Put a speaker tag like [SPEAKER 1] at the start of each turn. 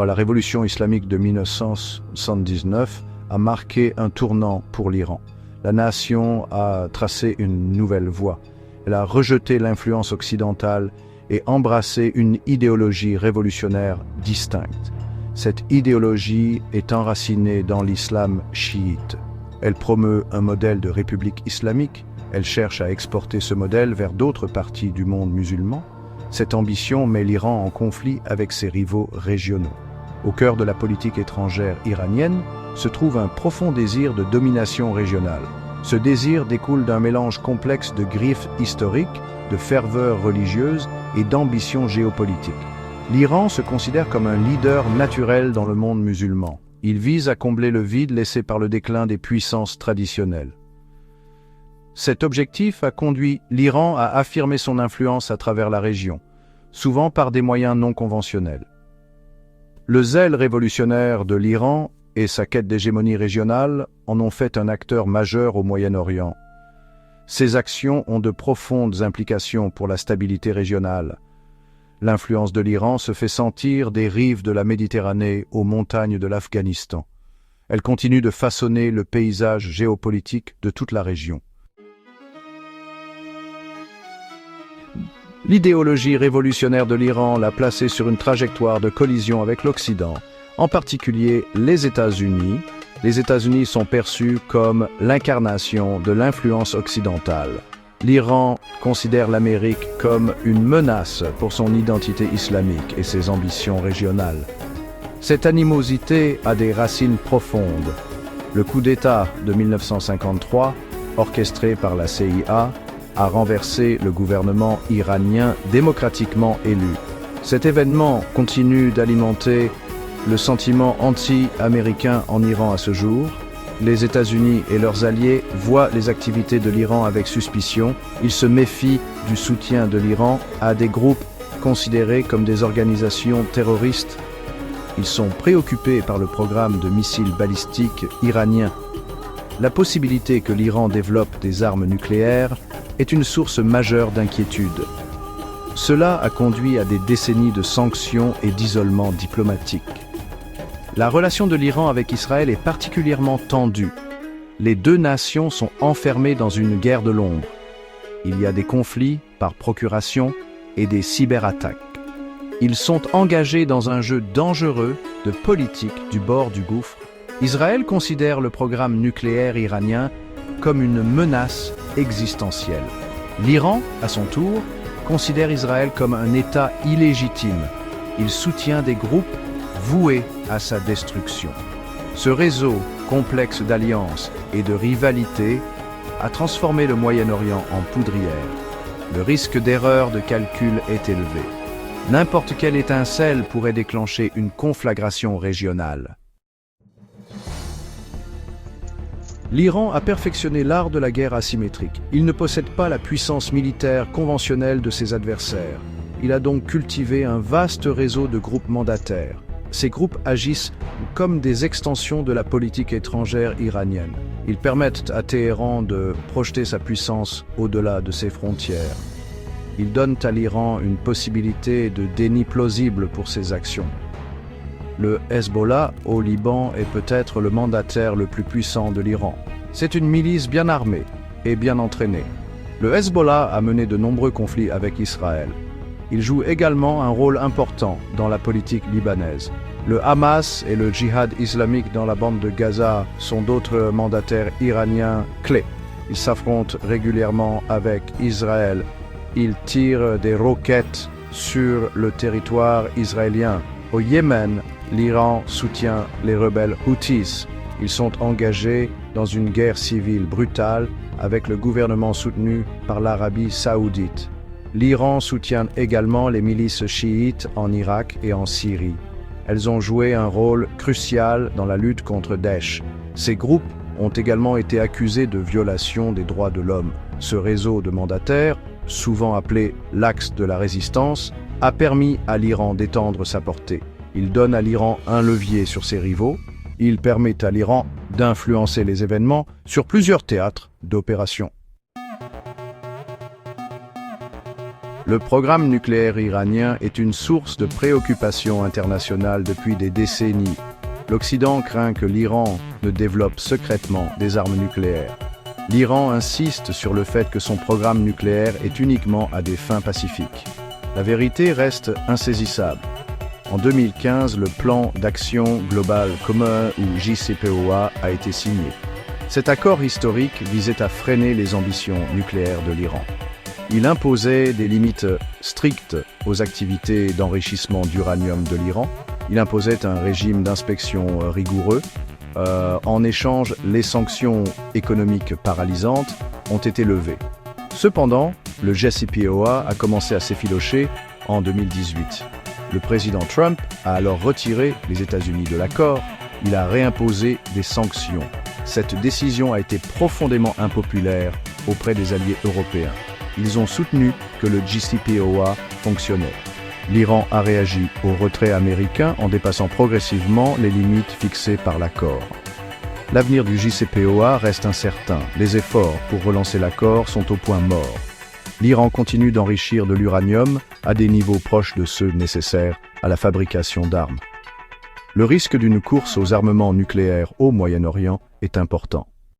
[SPEAKER 1] La révolution islamique de 1979 a marqué un tournant pour l'Iran. La nation a tracé une nouvelle voie. Elle a rejeté l'influence occidentale et embrassé une idéologie révolutionnaire distincte. Cette idéologie est enracinée dans l'islam chiite. Elle promeut un modèle de république islamique. Elle cherche à exporter ce modèle vers d'autres parties du monde musulman. Cette ambition met l'Iran en conflit avec ses rivaux régionaux. Au cœur de la politique étrangère iranienne se trouve un profond désir de domination régionale. Ce désir découle d'un mélange complexe de griefs historiques, de ferveur religieuse et d'ambition géopolitique. L'Iran se considère comme un leader naturel dans le monde musulman. Il vise à combler le vide laissé par le déclin des puissances traditionnelles. Cet objectif a conduit l'Iran à affirmer son influence à travers la région, souvent par des moyens non conventionnels. Le zèle révolutionnaire de l'Iran et sa quête d'hégémonie régionale en ont fait un acteur majeur au Moyen-Orient. Ces actions ont de profondes implications pour la stabilité régionale. L'influence de l'Iran se fait sentir des rives de la Méditerranée aux montagnes de l'Afghanistan. Elle continue de façonner le paysage géopolitique de toute la région. L'idéologie révolutionnaire de l'Iran l'a placé sur une trajectoire de collision avec l'Occident, en particulier les États-Unis. Les États-Unis sont perçus comme l'incarnation de l'influence occidentale. L'Iran considère l'Amérique comme une menace pour son identité islamique et ses ambitions régionales. Cette animosité a des racines profondes. Le coup d'État de 1953, orchestré par la CIA, a renversé le gouvernement iranien démocratiquement élu. Cet événement continue d'alimenter le sentiment anti-américain en Iran à ce jour. Les États-Unis et leurs alliés voient les activités de l'Iran avec suspicion. Ils se méfient du soutien de l'Iran à des groupes considérés comme des organisations terroristes. Ils sont préoccupés par le programme de missiles balistiques iranien. La possibilité que l'Iran développe des armes nucléaires est une source majeure d'inquiétude. Cela a conduit à des décennies de sanctions et d'isolement diplomatique. La relation de l'Iran avec Israël est particulièrement tendue. Les deux nations sont enfermées dans une guerre de l'ombre. Il y a des conflits par procuration et des cyberattaques. Ils sont engagés dans un jeu dangereux de politique du bord du gouffre. Israël considère le programme nucléaire iranien comme une menace existentielle. L'Iran, à son tour, considère Israël comme un État illégitime. Il soutient des groupes voués à sa destruction. Ce réseau complexe d'alliances et de rivalités a transformé le Moyen-Orient en poudrière. Le risque d'erreur de calcul est élevé. N'importe quelle étincelle pourrait déclencher une conflagration régionale. L'Iran a perfectionné l'art de la guerre asymétrique. Il ne possède pas la puissance militaire conventionnelle de ses adversaires. Il a donc cultivé un vaste réseau de groupes mandataires. Ces groupes agissent comme des extensions de la politique étrangère iranienne. Ils permettent à Téhéran de projeter sa puissance au-delà de ses frontières. Ils donnent à l'Iran une possibilité de déni plausible pour ses actions. Le Hezbollah au Liban est peut-être le mandataire le plus puissant de l'Iran. C'est une milice bien armée et bien entraînée. Le Hezbollah a mené de nombreux conflits avec Israël. Il joue également un rôle important dans la politique libanaise. Le Hamas et le djihad islamique dans la bande de Gaza sont d'autres mandataires iraniens clés. Ils s'affrontent régulièrement avec Israël. Ils tirent des roquettes sur le territoire israélien. Au Yémen, l'Iran soutient les rebelles Houthis. Ils sont engagés dans une guerre civile brutale avec le gouvernement soutenu par l'Arabie saoudite. L'Iran soutient également les milices chiites en Irak et en Syrie. Elles ont joué un rôle crucial dans la lutte contre Daesh. Ces groupes ont également été accusés de violation des droits de l'homme. Ce réseau de mandataires, souvent appelé l'axe de la résistance, a permis à l'Iran d'étendre sa portée. Il donne à l'Iran un levier sur ses rivaux. Il permet à l'Iran d'influencer les événements sur plusieurs théâtres d'opération. Le programme nucléaire iranien est une source de préoccupation internationale depuis des décennies. L'Occident craint que l'Iran ne développe secrètement des armes nucléaires. L'Iran insiste sur le fait que son programme nucléaire est uniquement à des fins pacifiques. La vérité reste insaisissable. En 2015, le plan d'action global commun ou JCPOA a été signé. Cet accord historique visait à freiner les ambitions nucléaires de l'Iran. Il imposait des limites strictes aux activités d'enrichissement d'uranium de l'Iran. Il imposait un régime d'inspection rigoureux. En échange, les sanctions économiques paralysantes ont été levées. Cependant, le JCPOA a commencé à s'effilocher en 2018. Le président Trump a alors retiré les États-Unis de l'accord. Il a réimposé des sanctions. Cette décision a été profondément impopulaire auprès des alliés européens. Ils ont soutenu que le JCPOA fonctionnait. L'Iran a réagi au retrait américain en dépassant progressivement les limites fixées par l'accord. L'avenir du JCPOA reste incertain. Les efforts pour relancer l'accord sont au point mort. L'Iran continue d'enrichir de l'uranium à des niveaux proches de ceux nécessaires à la fabrication d'armes. Le risque d'une course aux armements nucléaires au Moyen-Orient est important.